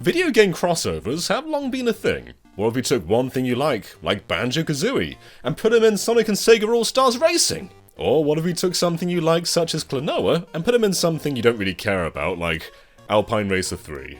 Video game crossovers have long been a thing. What if we took one thing you like Banjo-Kazooie, and put them in Sonic and Sega All-Stars Racing? Or what if we took something you like, such as Klonoa, and put them in something you don't really care about, like Alpine Racer 3?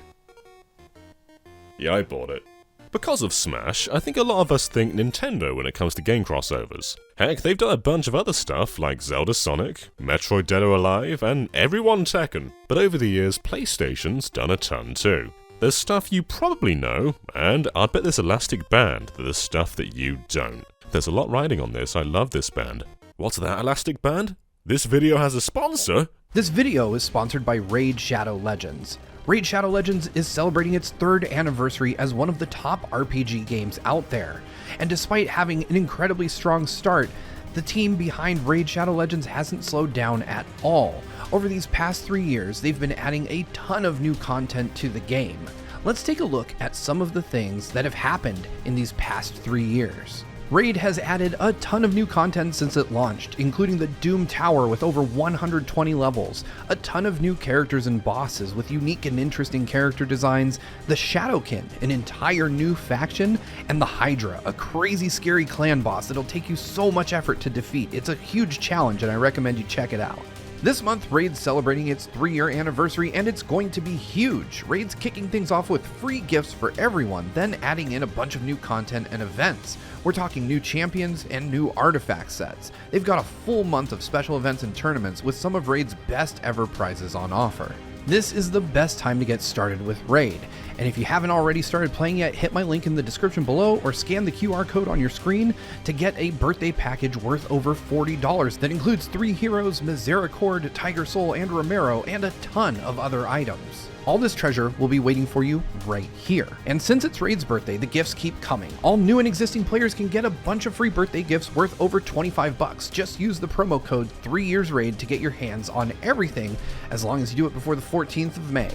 Yeah, I bought it. Because of Smash, I think a lot of us think Nintendo when it comes to game crossovers. Heck, they've done a bunch of other stuff like Zelda Sonic, Metroid Dead or Alive, and everyone Tekken. But over the years, PlayStation's done a ton too. There's stuff you probably know, and I'd bet there's Elastic Band that there's stuff that you don't. There's a lot riding on this, I love this band. What's that, Elastic Band? This video has a sponsor? This video is sponsored by Raid Shadow Legends. Raid Shadow Legends is celebrating its 3rd anniversary as one of the top RPG games out there. And despite having an incredibly strong start, the team behind Raid Shadow Legends hasn't slowed down at all. Over these past 3 years, they've been adding a ton of new content to the game. Let's take a look at some of the things that have happened in these past 3 years. Raid has added a ton of new content since it launched, including the Doom Tower with over 120 levels, a ton of new characters and bosses with unique and interesting character designs, the Shadowkin, an entire new faction, and the Hydra, a crazy scary clan boss that'll take you so much effort to defeat. It's a huge challenge and I recommend you check it out. This month, Raid's celebrating its 3-year anniversary, and it's going to be huge. Raid's kicking things off with free gifts for everyone, then adding in a bunch of new content and events. We're talking new champions and new artifact sets. They've got a full month of special events and tournaments with some of Raid's best ever prizes on offer. This is the best time to get started with Raid, and if you haven't already started playing yet, hit my link in the description below or scan the QR code on your screen to get a birthday package worth over $40 that includes 3 heroes, Misericord, Tiger Soul, and Romero, and a ton of other items. All this treasure will be waiting for you right here. And since it's Raid's birthday, the gifts keep coming. All new and existing players can get a bunch of free birthday gifts worth over $25. Just use the promo code 3YearsRaid to get your hands on everything, as long as you do it before the 14th of May.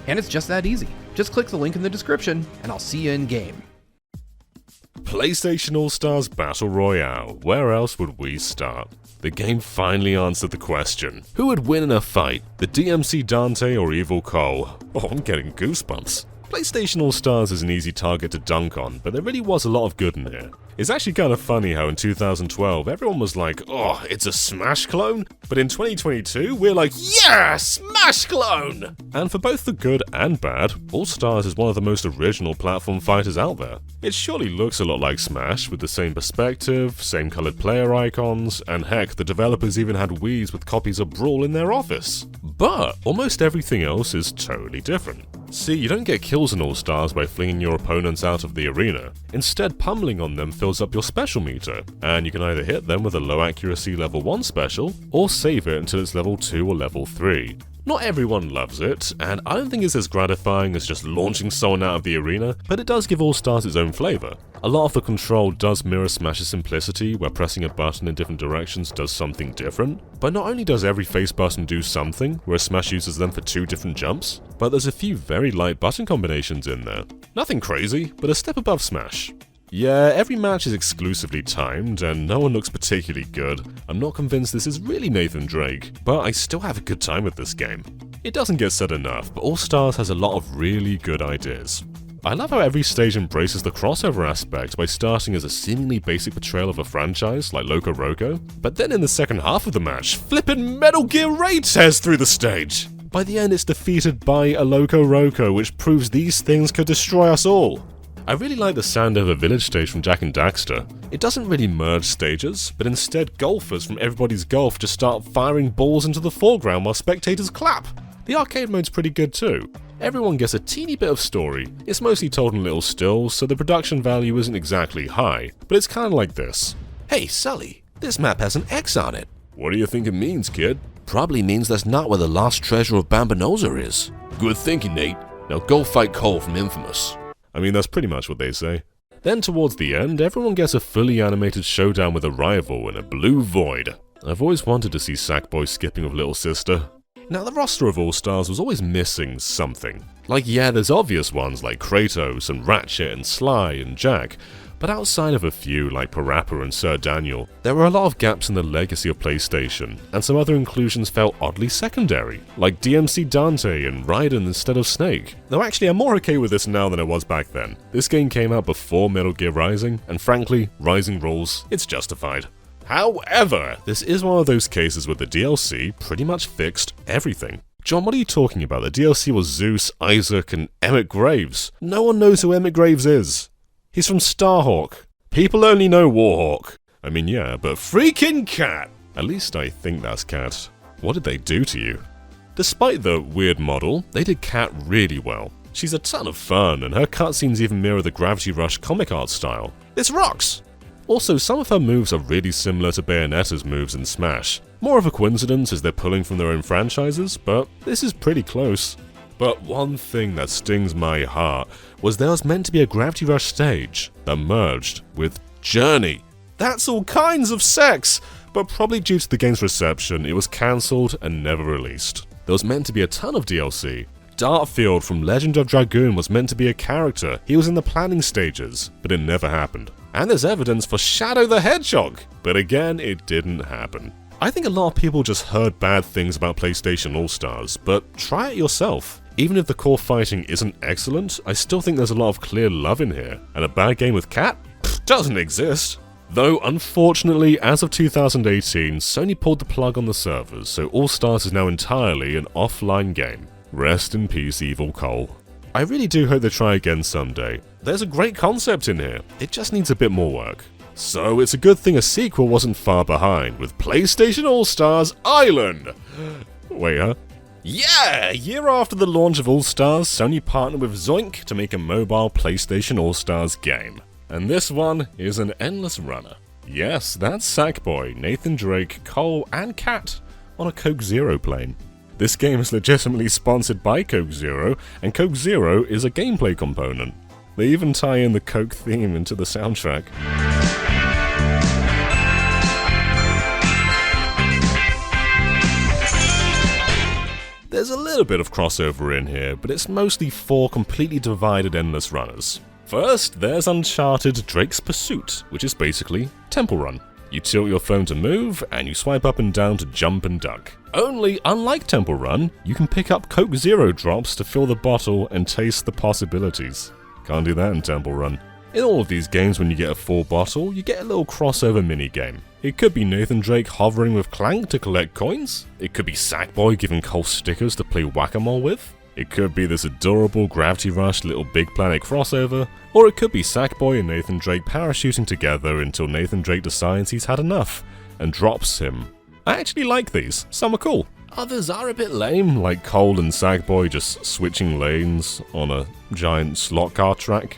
And it's just that easy. Just click the link in the description, and I'll see you in game. PlayStation All-Stars Battle Royale. Where else would we start? The game finally answered the question. Who would win in a fight? The DMC Dante or Evil Cole? Oh, I'm getting goosebumps. PlayStation All-Stars is an easy target to dunk on, but there really was a lot of good in here. It's actually kind of funny how in 2012 everyone was like, oh, it's a Smash clone? But in 2022 we're like, yeah, Smash clone! And for both the good and bad, All-Stars is one of the most original platform fighters out there. It surely looks a lot like Smash, with the same perspective, same colored player icons, and heck, the developers even had Wiis with copies of Brawl in their office. But almost everything else is totally different. See, you don't get kills in All-Stars by flinging your opponents out of the arena. Instead, pummeling on them fills up your special meter, and you can either hit them with a low accuracy level 1 special, or save it until it's level 2 or level 3. Not everyone loves it, and I don't think it's as gratifying as just launching someone out of the arena, but it does give All-Stars its own flavour. A lot of the control does mirror Smash's simplicity, where pressing a button in different directions does something different. But not only does every face button do something, whereas Smash uses them for 2 different jumps, but there's a few very light button combinations in there. Nothing crazy, but a step above Smash. Yeah, every match is exclusively timed, and no one looks particularly good. I'm not convinced this is really Nathan Drake, but I still have a good time with this game. It doesn't get said enough, but All-Stars has a lot of really good ideas. I love how every stage embraces the crossover aspect by starting as a seemingly basic portrayal of a franchise like Loco Roco, but then in the second half of the match, flippin' Metal Gear Raid tears through the stage! By the end it's defeated by a Loco Roco, which proves these things could destroy us all. I really like the Sandover Village stage from Jak and Daxter. It doesn't really merge stages, but instead golfers from Everybody's Golf just start firing balls into the foreground while spectators clap. The arcade mode's pretty good too. Everyone gets a teeny bit of story. It's mostly told in little stills, so the production value isn't exactly high, but it's kinda like this. Hey Sully, this map has an X on it. What do you think it means, kid? Probably means that's not where the lost treasure of Bambinosa is. Good thinking, Nate. Now go fight Cole from Infamous. I mean, that's pretty much what they say. Then towards the end, everyone gets a fully animated showdown with a rival in a blue void. I've always wanted to see Sackboy skipping with Little Sister. Now, the roster of All-Stars was always missing something. Like, yeah, there's obvious ones like Kratos and Ratchet and Sly and Jack, But outside of a few like Parappa and Sir Daniel, there were a lot of gaps in the legacy of PlayStation, and some other inclusions felt oddly secondary, like DMC Dante and Raiden instead of Snake. Though actually I'm more okay with this now than I was back then. This game came out before Metal Gear Rising, and frankly, Rising rules, it's justified. However, this is one of those cases where the DLC pretty much fixed everything. John, what are you talking about? The DLC was Zeus, Isaac, and Emmett Graves. No one knows who Emmett Graves is. He's from Starhawk. People only know Warhawk. I mean, yeah, but freaking Cat! At least I think that's Cat. What did they do to you? Despite the weird model, they did Cat really well. She's a ton of fun, and her cutscenes even mirror the Gravity Rush comic art style. This rocks! Also, some of her moves are really similar to Bayonetta's moves in Smash. More of a coincidence as they're pulling from their own franchises, but this is pretty close. But one thing that stings my heart was there was meant to be a Gravity Rush stage that merged with Journey. That's all kinds of sex! But probably due to the game's reception, it was cancelled and never released. There was meant to be a ton of DLC. Dartfield from Legend of Dragoon was meant to be a character. He was in the planning stages, but it never happened. And there's evidence for Shadow the Hedgehog, but again, it didn't happen. I think a lot of people just heard bad things about PlayStation All-Stars, but try it yourself. Even if the core fighting isn't excellent, I still think there's a lot of clear love in here, and a bad game with Cat? Doesn't exist. Though, unfortunately, as of 2018, Sony pulled the plug on the servers, so All-Stars is now entirely an offline game. Rest in peace, Evil Cole. I really do hope they try again someday. There's a great concept in here, it just needs a bit more work. So it's a good thing a sequel wasn't far behind, with PlayStation All-Stars Island! Wait, huh? Yeah! A year after the launch of All-Stars, Sony partnered with Zoink to make a mobile PlayStation All-Stars game. And this one is an endless runner. Yes, that's Sackboy, Nathan Drake, Cole, and Cat on a Coke Zero plane. This game is legitimately sponsored by Coke Zero, and Coke Zero is a gameplay component. They even tie in the Coke theme into the soundtrack. There's a little bit of crossover in here, but it's mostly 4 completely divided endless runners. First, there's Uncharted Drake's Pursuit, which is basically Temple Run. You tilt your phone to move, and you swipe up and down to jump and duck. Only, unlike Temple Run, you can pick up Coke Zero drops to fill the bottle and taste the possibilities. Can't do that in Temple Run. In all of these games, when you get a full bottle, you get a little crossover minigame. It could be Nathan Drake hovering with Clank to collect coins. It could be Sackboy giving Cole stickers to play whack-a-mole with. It could be this adorable Gravity Rush LittleBigPlanet crossover. Or it could be Sackboy and Nathan Drake parachuting together until Nathan Drake decides he's had enough and drops him. I actually like these, some are cool. Others are a bit lame, like Cole and Sackboy just switching lanes on a giant slot car track.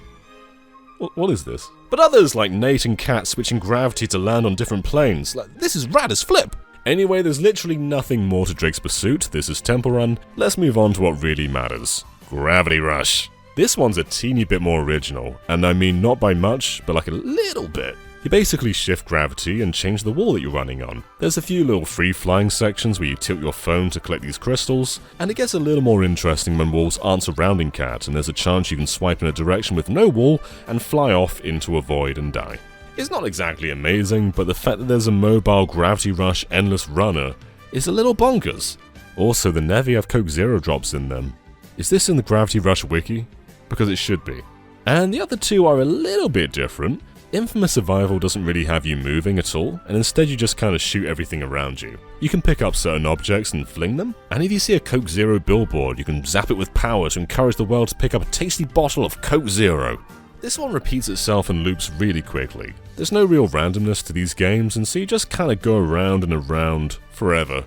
What is this? But others, like Nate and Kat switching gravity to land on different planes. Like, this is rad as flip! Anyway, there's literally nothing more to Drake's Pursuit. This is Temple Run. Let's move on to what really matters. Gravity Rush. This one's a teeny bit more original, and I mean not by much, but like a little bit. You basically shift gravity and change the wall that you're running on. There's a few little free-flying sections where you tilt your phone to collect these crystals, and it gets a little more interesting when walls aren't surrounding Cat, and there's a chance you can swipe in a direction with no wall and fly off into a void and die. It's not exactly amazing, but the fact that there's a mobile Gravity Rush endless runner is a little bonkers. Also, the Nevi have Coke Zero drops in them. Is this in the Gravity Rush wiki? Because it should be. And the other two are a little bit different. Infamous Survival doesn't really have you moving at all, and instead you just kind of shoot everything around you. You can pick up certain objects and fling them, and if you see a Coke Zero billboard, you can zap it with power to encourage the world to pick up a tasty bottle of Coke Zero. This one repeats itself and loops really quickly. There's no real randomness to these games, and so you just kind of go around and around forever.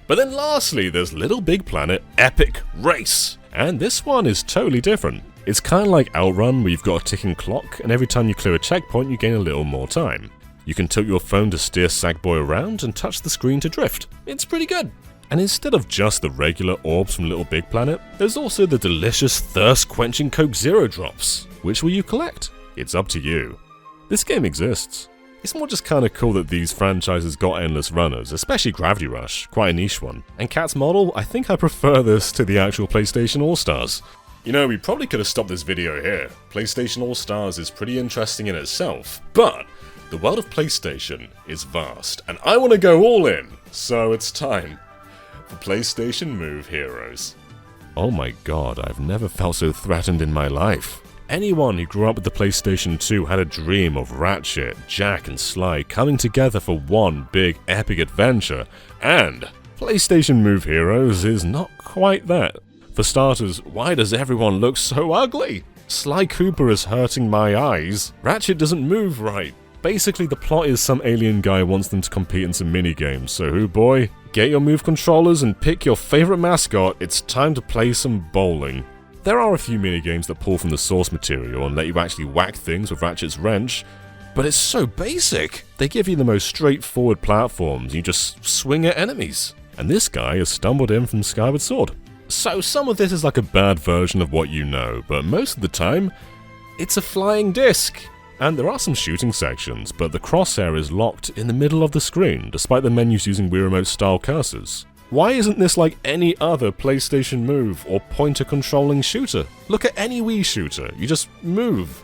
But then lastly, there's LittleBigPlanet Epic Race, and this one is totally different. It's kind of like Outrun, where you've got a ticking clock, and every time you clear a checkpoint you gain a little more time. You can tilt your phone to steer Sackboy around and touch the screen to drift. It's pretty good. And instead of just the regular orbs from LittleBigPlanet, there's also the delicious thirst-quenching Coke Zero drops. Which will you collect? It's up to you. This game exists. It's more just kinda cool that these franchises got endless runners, especially Gravity Rush, quite a niche one. And Cat's model, I think I prefer this to the actual PlayStation All-Stars. You know, we probably could have stopped this video here. PlayStation All-Stars is pretty interesting in itself, but the world of PlayStation is vast, and I want to go all in, so it's time for PlayStation Move Heroes. Oh my god, I've never felt so threatened in my life. Anyone who grew up with the PlayStation 2 had a dream of Ratchet, Jack and Sly coming together for one big epic adventure, and PlayStation Move Heroes is not quite that. For starters, why does everyone look so ugly? Sly Cooper is hurting my eyes. Ratchet doesn't move right. Basically, the plot is some alien guy wants them to compete in some minigames, so hoo boy, get your move controllers and pick your favorite mascot, it's time to play some bowling. There are a few minigames that pull from the source material and let you actually whack things with Ratchet's wrench, but it's so basic. They give you the most straightforward platforms, you just swing at enemies. And this guy has stumbled in from Skyward Sword. So some of this is like a bad version of what you know, but most of the time, it's a flying disc. And there are some shooting sections, but the crosshair is locked in the middle of the screen, despite the menus using Wii Remote style cursors. Why isn't this like any other PlayStation Move or pointer controlling shooter? Look at any Wii shooter, you just move.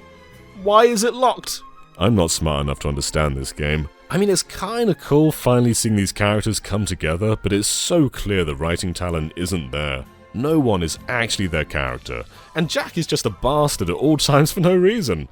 Why is it locked? I'm not smart enough to understand this game. I mean, it's kinda cool finally seeing these characters come together, but it's so clear the writing talent isn't there. No one is actually their character, and Jack is just a bastard at all times for no reason.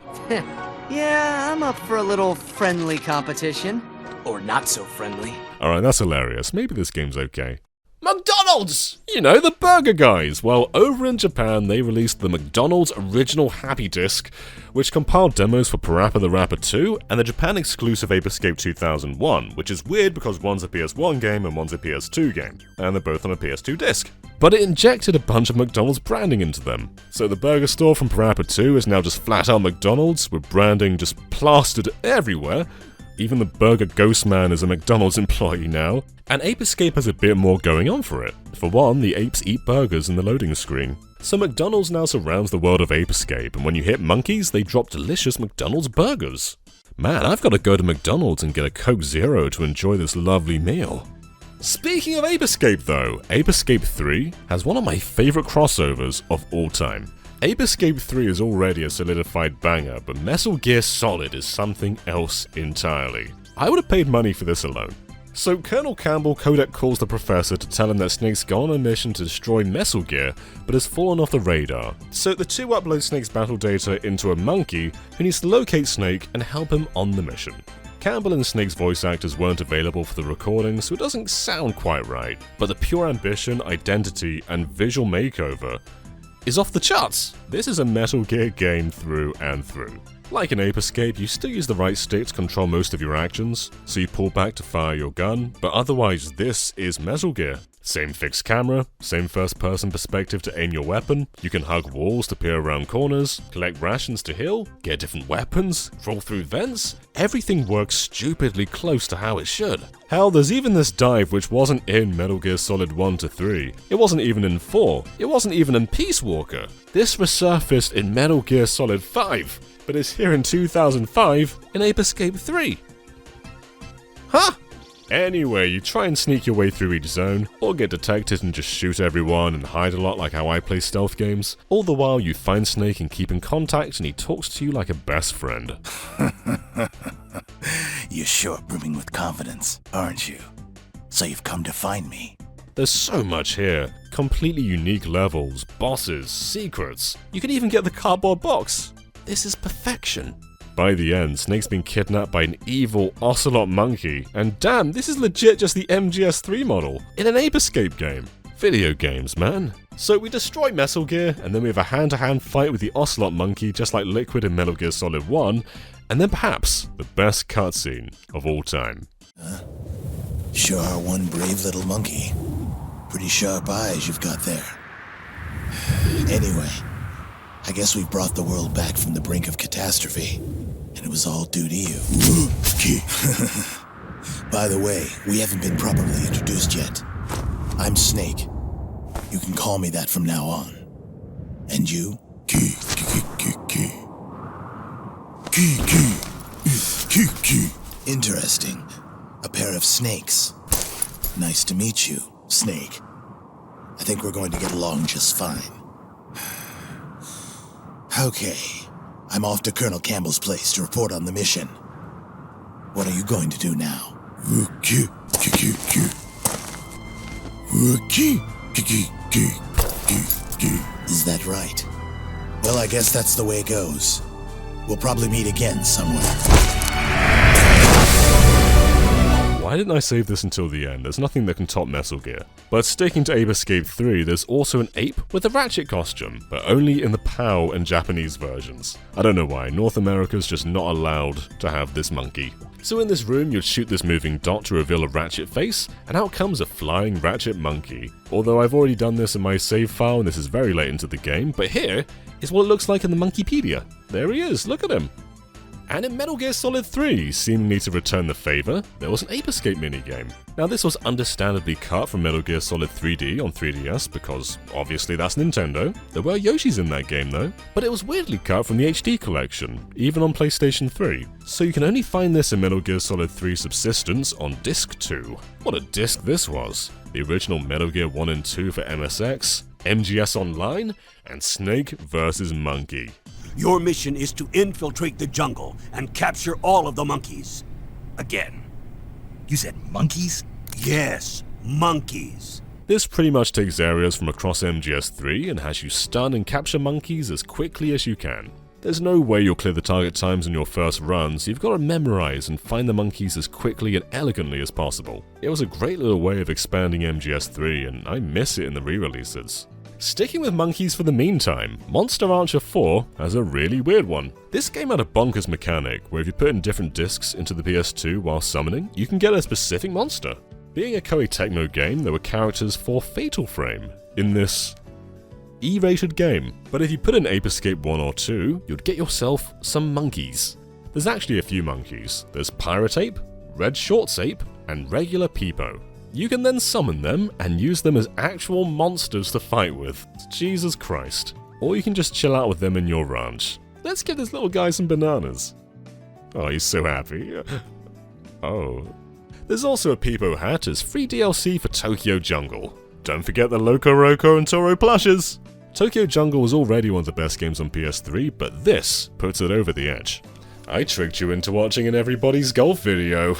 Yeah, I'm up for a little friendly competition. Or not so friendly. Alright, that's hilarious. Maybe this game's okay. McDonald's! You know, the burger guys. Well, over in Japan, they released the McDonald's Original Happy Disc, which compiled demos for Parappa the Rapper 2 and the Japan-exclusive Ape Escape 2001, which is weird because one's a PS1 game and one's a PS2 game, and they're both on a PS2 disc. But it injected a bunch of McDonald's branding into them. So the burger store from Parappa 2 is now just flat-out McDonald's, with branding just plastered everywhere. Even the Burger Ghost Man is a McDonald's employee now. And Ape Escape has a bit more going on for it. For one, the apes eat burgers in the loading screen. So McDonald's now surrounds the world of Ape Escape, and when you hit monkeys, they drop delicious McDonald's burgers. Man, I've got to go to McDonald's and get a Coke Zero to enjoy this lovely meal. Speaking of Ape Escape though, Ape Escape 3 has one of my favorite crossovers of all time. Ape Escape 3 is already a solidified banger, but Metal Gear Solid is something else entirely. I would have paid money for this alone. So Colonel Campbell Kodak calls the professor to tell him that Snake's gone on a mission to destroy Metal Gear, but has fallen off the radar. So the two upload Snake's battle data into a monkey who needs to locate Snake and help him on the mission. Campbell and Snake's voice actors weren't available for the recording, so it doesn't sound quite right, but the pure ambition, identity, and visual makeover is off the charts. This is a Metal Gear game through and through. Like in Ape Escape, you still use the right stick to control most of your actions, so you pull back to fire your gun, but otherwise this is Metal Gear. Same fixed camera, same first-person perspective to aim your weapon, you can hug walls to peer around corners, collect rations to heal, get different weapons, crawl through vents. Everything works stupidly close to how it should. Hell, there's even this dive which wasn't in Metal Gear Solid 1 to 3. It wasn't even in 4. It wasn't even in Peace Walker. This resurfaced in Metal Gear Solid 5, but it's here in 2005 in Ape Escape 3. Huh? Anyway, you try and sneak your way through each zone, or get detected and just shoot everyone and hide a lot like how I play stealth games. All the while you find Snake and keep in contact and he talks to you like a best friend. You're sure brimming with confidence, aren't you? So you've come to find me. There's so much here. Completely unique levels, bosses, secrets. You can even get the cardboard box. This is perfection. By the end, Snake's been kidnapped by an evil ocelot monkey, and damn, this is legit just the MGS3 model, in an Ape Escape game. Video games, man. So we destroy Metal Gear, and then we have a hand-to-hand fight with the ocelot monkey just like Liquid in Metal Gear Solid 1, and then perhaps the best cutscene of all time. Sure are one brave little monkey. Pretty sharp eyes you've got there. Anyway, I guess we've brought the world back from the brink of catastrophe, and it was all due to you. By the way, we haven't been properly introduced yet. I'm Snake. You can call me that from now on. And you? Interesting. A pair of snakes. Nice to meet you, Snake. I think we're going to get along just fine. Okay, I'm off to Colonel Campbell's place to report on the mission. What are you going to do now? Is that right? Well, I guess that's the way it goes. We'll probably meet again somewhere. Why didn't I save this until the end? There's nothing that can top Metal Gear. But sticking to Ape Escape 3, there's also an ape with a Ratchet costume, but only in the PAL and Japanese versions. I don't know why, North America's just not allowed to have this monkey. So in this room, you'd shoot this moving dot to reveal a Ratchet face, and out comes a flying Ratchet monkey. Although I've already done this in my save file, and this is very late into the game, but here is what it looks like in the Monkeypedia. There he is, look at him. And in Metal Gear Solid 3, seemingly to return the favour, there was an Ape Escape minigame. Now this was understandably cut from Metal Gear Solid 3D on 3DS, because obviously that's Nintendo. There were Yoshis in that game though, but it was weirdly cut from the HD collection, even on PlayStation 3. So you can only find this in Metal Gear Solid 3 Subsistence on Disc 2. What a disc this was! The original Metal Gear 1 and 2 for MSX, MGS Online, and Snake vs. Monkey. Your mission is to infiltrate the jungle and capture all of the monkeys. Again. You said monkeys? Yes, monkeys. This pretty much takes areas from across MGS3 and has you stun and capture monkeys as quickly as you can. There's no way you'll clear the target times in your first run, so you've got to memorize and find the monkeys as quickly and elegantly as possible. It was a great little way of expanding MGS3, and I miss it in the re-releases. Sticking with monkeys for the meantime, Monster Rancher 4 has a really weird one. This game had a bonkers mechanic where if you put in different discs into the PS2 while summoning, you can get a specific monster. Being a Koei Tecmo game, there were characters for Fatal Frame in this E-rated game, but if you put in Ape Escape 1 or 2, you'd get yourself some monkeys. There's actually a few monkeys. There's Pirate Ape, Red Shorts Ape, and regular Peepo. You can then summon them and use them as actual monsters to fight with. Jesus Christ. Or you can just chill out with them in your ranch. Let's give this little guy some bananas. Oh, he's so happy. Oh. There's also a Peepo hat as free DLC for Tokyo Jungle. Don't forget the Loco Roco and Toro plushes. Tokyo Jungle was already one of the best games on PS3, but this puts it over the edge. I tricked you into watching an Everybody's Golf video.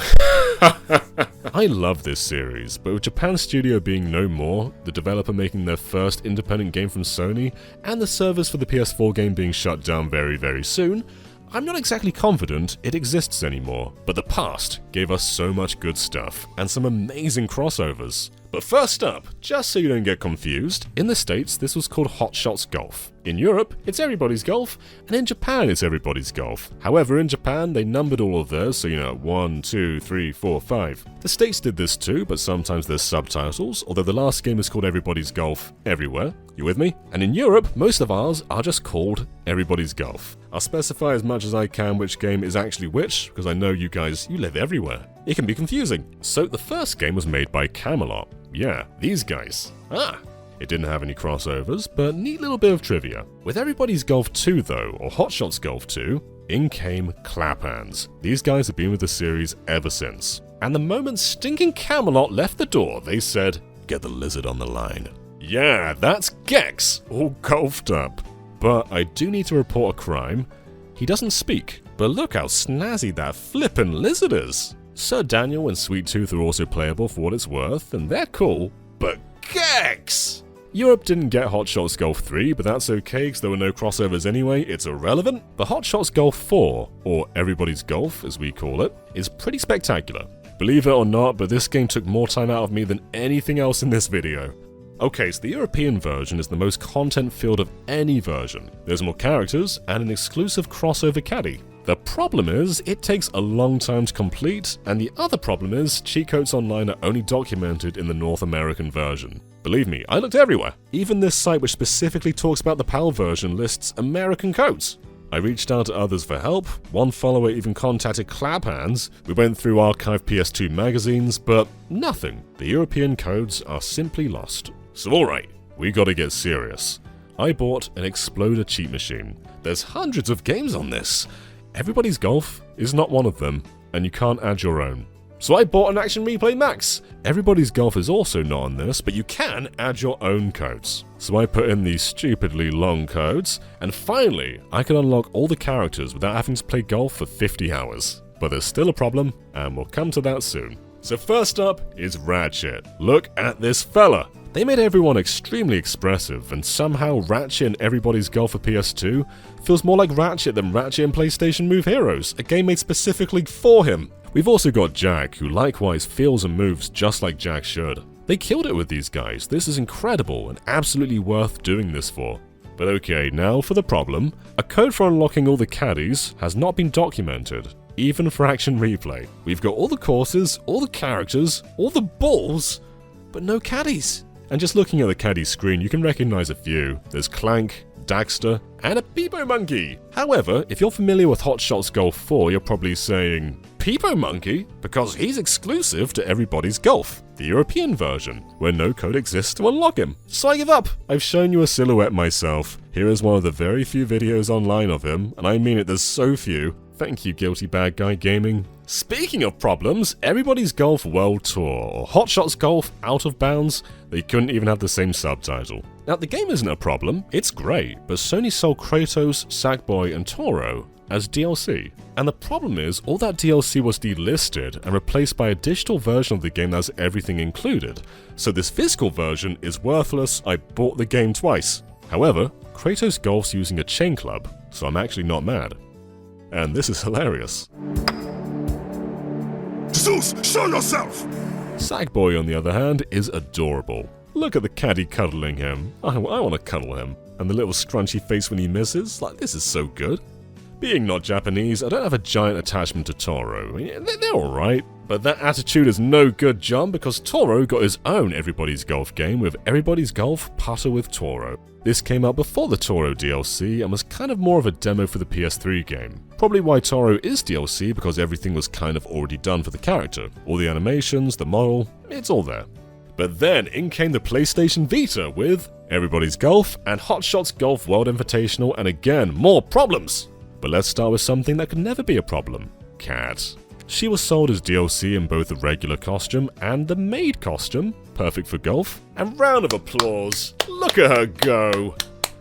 I love this series, but with Japan Studio being no more, the developer making their first independent game from Sony, and the servers for the PS4 game being shut down very, very soon, I'm not exactly confident it exists anymore. But the past gave us so much good stuff, and some amazing crossovers. But first up, just so you don't get confused, in the States this was called Hot Shots Golf. In Europe, it's Everybody's Golf, and in Japan it's Everybody's Golf. However, in Japan they numbered all of theirs, so 1, 2, 3, 4, 5. The States did this too, but sometimes there's subtitles, although the last game is called Everybody's Golf Everywhere. You with me? And in Europe, most of ours are just called Everybody's Golf. I'll specify as much as I can which game is actually which, because I know you guys, you live everywhere. It can be confusing. So the first game was made by Camelot. Yeah, these guys. It didn't have any crossovers, but neat little bit of trivia. With Everybody's Golf 2 though, or Hot Shots Golf 2, in came Clap Hands. These guys have been with the series ever since. And the moment stinking Camelot left the door, they said, "Get the lizard on the line." Yeah, that's Gex, all golfed up. But I do need to report a crime. He doesn't speak, but look how snazzy that flippin' lizard is. Sir Daniel and Sweet Tooth are also playable for what it's worth, and they're cool, but Gex! Europe didn't get Hot Shots Golf 3, but that's okay because there were no crossovers anyway, it's irrelevant. But Hot Shots Golf 4, or Everybody's Golf as we call it, is pretty spectacular. Believe it or not, but this game took more time out of me than anything else in this video. Okay, so the European version is the most content-filled of any version. There's more characters and an exclusive crossover caddy. The problem is, it takes a long time to complete, and the other problem is, cheat codes online are only documented in the North American version. Believe me, I looked everywhere. Even this site which specifically talks about the PAL version lists American codes. I reached out to others for help, one follower even contacted Clap Hands, we went through archived PS2 magazines, but nothing. The European codes are simply lost. So alright, we gotta get serious. I bought an Exploder cheat machine. There's hundreds of games on this. Everybody's Golf is not one of them, and you can't add your own. So I bought an Action Replay Max. Everybody's Golf is also not on this, but you can add your own codes. So I put in these stupidly long codes, and finally, I can unlock all the characters without having to play golf for 50 hours. But there's still a problem, and we'll come to that soon. So first up is Ratchet. Look at this fella. They made everyone extremely expressive, and somehow Ratchet in Everybody's Golf for PS2 feels more like Ratchet than Ratchet in PlayStation Move Heroes, a game made specifically for him. We've also got Jack, who likewise feels and moves just like Jack should. They killed it with these guys. This is incredible and absolutely worth doing this for. But okay, now for the problem. A code for unlocking all the caddies has not been documented, even for Action Replay. We've got all the courses, all the characters, all the balls, but no caddies. And just looking at the caddy screen, you can recognize a few. There's Clank, Daxter, and a Peepo Monkey. However, if you're familiar with Hot Shots Golf 4, you're probably saying, Peepo Monkey? Because he's exclusive to Everybody's Golf, the European version, where no code exists to unlock him. So I give up. I've shown you a silhouette myself. Here is one of the very few videos online of him, and I mean it, there's so few. Thank you, Guilty Bad Guy Gaming. Speaking of problems, Everybody's Golf World Tour, or Hot Shots Golf Out of Bounds, they couldn't even have the same subtitle. Now, the game isn't a problem, it's great, but Sony sold Kratos, Sackboy, and Toro as DLC. And the problem is, all that DLC was delisted and replaced by a digital version of the game that has everything included. So this physical version is worthless, I bought the game twice. However, Kratos golfs using a chain club, so I'm actually not mad. And this is hilarious. Zeus, show yourself! Sackboy, on the other hand, is adorable. Look at the caddy cuddling him. I want to cuddle him. And the little scrunchy face when he misses. Like, this is so good. Being not Japanese, I don't have a giant attachment to Toro. They're alright. But that attitude is no good, John, because Toro got his own Everybody's Golf game with Everybody's Golf Putter with Toro. This came out before the Toro DLC and was kind of more of a demo for the PS3 game. Probably why Toro is DLC, because everything was kind of already done for the character. All the animations, the model, it's all there. But then in came the PlayStation Vita with Everybody's Golf and Hot Shots Golf World Invitational, and again, more problems! But let's start with something that could never be a problem. Cat. She was sold as DLC in both the regular costume and the maid costume, perfect for golf. And round of applause, look at her go!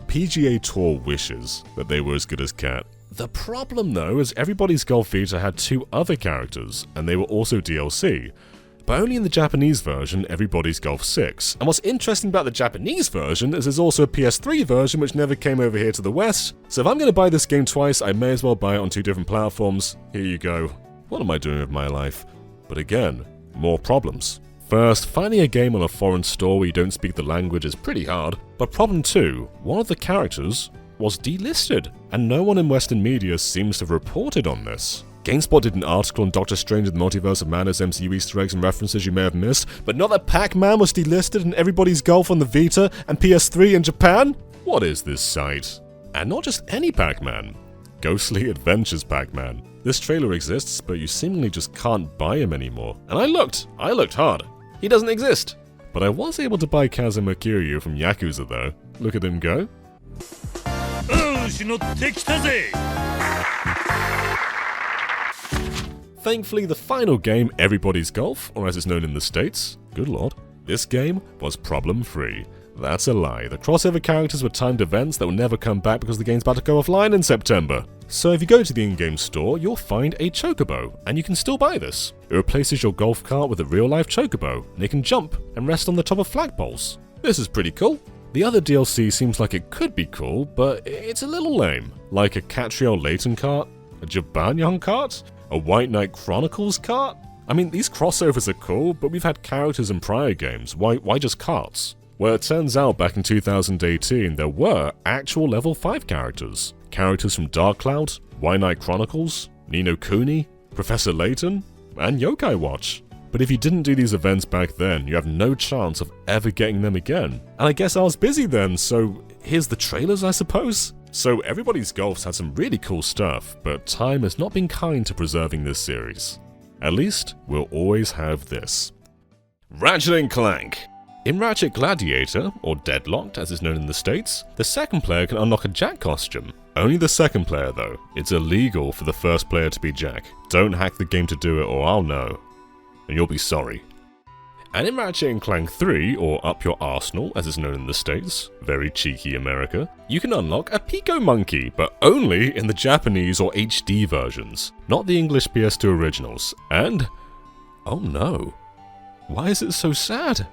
PGA Tour wishes that they were as good as Cat. The problem though is Everybody's Golf Vita had two other characters, and they were also DLC. But only in the Japanese version, Everybody's Golf 6. And what's interesting about the Japanese version is there's also a PS3 version which never came over here to the West. So if I'm going to buy this game twice, I may as well buy it on two different platforms. Here you go. What am I doing with my life? But again, more problems. First, finding a game on a foreign store where you don't speak the language is pretty hard. But problem 2, one of the characters was delisted, and no one in Western media seems to have reported on this. GameSpot did an article on Doctor Strange and the Multiverse of Madness MCU Easter eggs and references you may have missed, but not that Pac-Man was delisted in Everybody's Golf on the Vita and PS3 in Japan? What is this site? And not just any Pac-Man. Ghostly Adventures Pac-Man. This trailer exists, but you seemingly just can't buy him anymore. And I looked hard. He doesn't exist. But I was able to buy Kazuma Kiryu from Yakuza though. Look at him go. Thankfully, the final game, Everybody's Golf, or as it's known in the States, good lord, this game was problem-free. That's a lie. The crossover characters were timed events that will never come back because the game's about to go offline in September. So if you go to the in-game store, you'll find a chocobo, and you can still buy this. It replaces your golf cart with a real-life chocobo, and it can jump and rest on the top of flagpoles. This is pretty cool. The other DLC seems like it could be cool, but it's a little lame. Like a Catriel Layton cart, a Jibanyan cart, a White Knight Chronicles cart? I mean, these crossovers are cool, but we've had characters in prior games. Why just carts? Well, it turns out back in 2018 there were actual level 5 characters. Characters from Dark Cloud, White Knight Chronicles, Ni no Kuni, Professor Layton, and Yokai Watch. But if you didn't do these events back then, you have no chance of ever getting them again. And I guess I was busy then, so here's the trailers, I suppose? So Everybody's Golf's had some really cool stuff, but time has not been kind to preserving this series. At least, we'll always have this. Ratchet Clank. In Ratchet Gladiator, or Deadlocked as it's known in the States, the second player can unlock a Jack costume. Only the second player though. It's illegal for the first player to be Jack. Don't hack the game to do it or I'll know. and you'll be sorry. And in Ratchet Clank 3, or Up Your Arsenal as it's known in the States, very cheeky America, you can unlock a Pico Monkey, but only in the Japanese or HD versions, not the English PS2 originals. And, oh no, why is it so sad?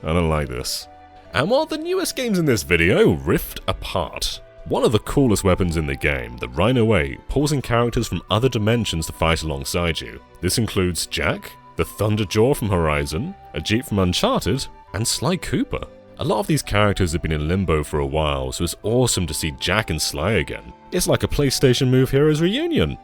I don't like this. And while the newest games in this video rift apart, one of the coolest weapons in the game, the Rhino 8, pulls in characters from other dimensions to fight alongside you. This includes Jack, the Thunderjaw from Horizon, a Jeep from Uncharted, and Sly Cooper. A lot of these characters have been in limbo for a while, so it's awesome to see Jack and Sly again. It's like a PlayStation Move Heroes reunion.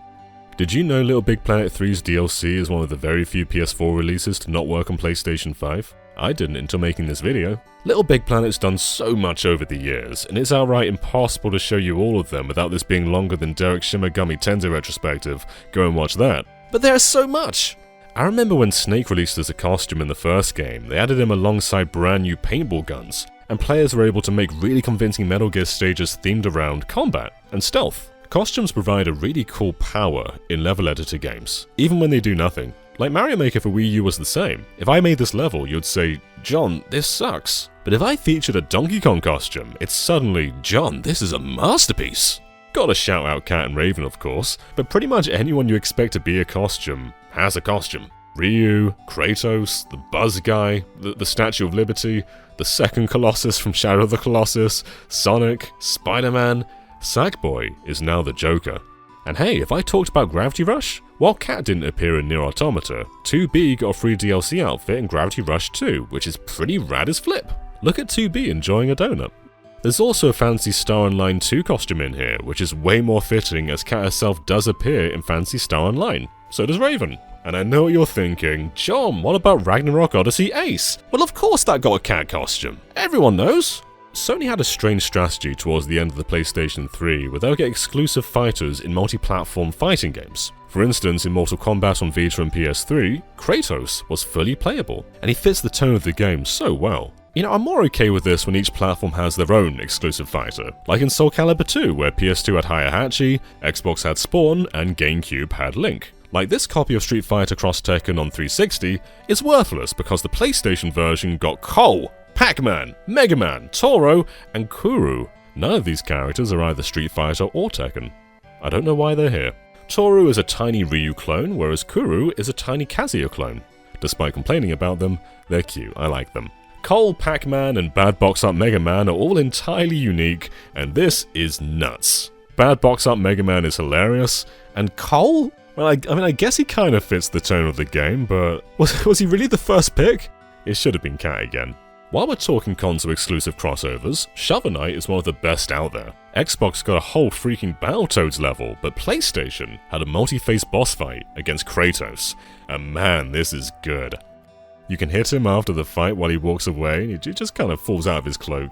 Did you know LittleBigPlanet 3's DLC is one of the very few PS4 releases to not work on PlayStation 5? I didn't until making this video. LittleBigPlanet's done so much over the years, and it's outright impossible to show you all of them without this being longer than Derek Shimigami Tensei retrospective. Go and watch that. But there's so much! I remember when Snake released as a costume in the first game, they added him alongside brand new paintball guns, and players were able to make really convincing Metal Gear stages themed around combat and stealth. Costumes provide a really cool power in level editor games, even when they do nothing. Like Mario Maker for Wii U was the same. If I made this level, you'd say, John, this sucks. But if I featured a Donkey Kong costume, it's suddenly, John, this is a masterpiece. Gotta shout out Cat and Raven, of course, but pretty much anyone you expect to be a costume has a costume. Ryu, Kratos, the Buzz Guy, the Statue of Liberty, the second Colossus from Shadow of the Colossus, Sonic, Spider-Man. Sackboy is now the Joker. And hey, if I talked about Gravity Rush, while Cat didn't appear in Nier Automata, 2B got a free DLC outfit in Gravity Rush 2, which is pretty rad as flip. Look at 2B enjoying a donut. There's also a Phantasy Star Online 2 costume in here, which is way more fitting as Cat herself does appear in Phantasy Star Online. So does Raven. And I know what you're thinking, John, what about Ragnarok Odyssey Ace? Well, of course that got a cat costume. Everyone knows. Sony had a strange strategy towards the end of the PlayStation 3 where they'll get exclusive fighters in multi-platform fighting games. For instance, in Mortal Kombat on Vita and PS3, Kratos was fully playable, and he fits the tone of the game so well. You know, I'm more okay with this when each platform has their own exclusive fighter, like in Soul Calibur 2 where PS2 had Heihachi, Xbox had Spawn, and GameCube had Link. Like this copy of Street Fighter Cross Tekken on 360 is worthless because the PlayStation version got Cole, Pac-Man, Mega Man, Toro, and Kuru. None of these characters are either Street Fighter or Tekken. I don't know why they're here. Toru is a tiny Ryu clone, whereas Kuru is a tiny Kazuya clone. Despite complaining about them, they're cute, I like them. Cole, Pac-Man, and Bad Box Up Mega Man are all entirely unique, and this is nuts. Bad Box Up Mega Man is hilarious, and Cole? Well, I guess he kind of fits the tone of the game, but was he really the first pick? It should have been Cat again. While we're talking console-exclusive crossovers, Shovel Knight is one of the best out there. Xbox got a whole freaking Battletoads level, but PlayStation had a multi-phase boss fight against Kratos. And man, this is good. You can hit him after the fight while he walks away, and he just kind of falls out of his cloak.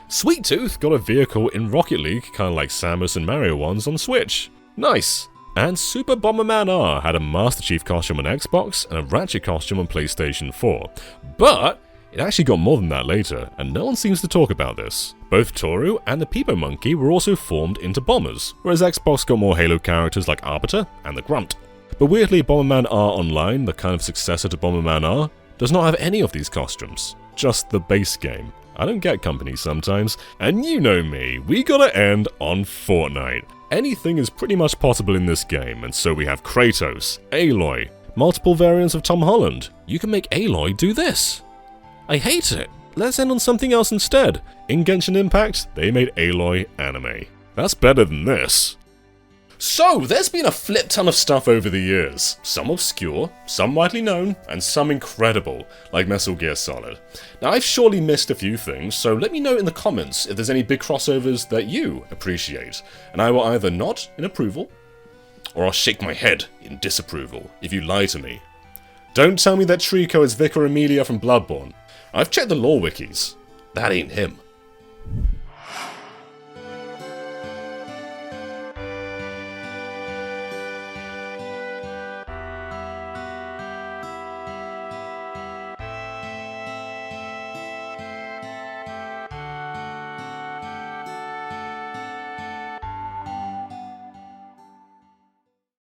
Sweet Tooth got a vehicle in Rocket League, kind of like Samus and Mario ones on Switch. Nice! And Super Bomberman R had a Master Chief costume on Xbox and a Ratchet costume on PlayStation 4. But it actually got more than that later, and no one seems to talk about this. Both Toru and the Peepo Monkey were also formed into bombers, whereas Xbox got more Halo characters like Arbiter and the Grunt. But weirdly, Bomberman R Online, the kind of successor to Bomberman R, does not have any of these costumes, just the base game. I don't get company sometimes, and you know me, we gotta end on Fortnite. Anything is pretty much possible in this game, and so we have Kratos, Aloy, multiple variants of Tom Holland. You can make Aloy do this. I hate it. Let's end on something else instead. In Genshin Impact, they made Aloy anime. That's better than this. So, there's been a flip ton of stuff over the years. Some obscure, some widely known, and some incredible, like Metal Gear Solid. Now, I've surely missed a few things, so let me know in the comments if there's any big crossovers that you appreciate, and I will either nod in approval, or I'll shake my head in disapproval if you lie to me. Don't tell me that Trico is Vicar Amelia from Bloodborne. I've checked the lore wikis. That ain't him.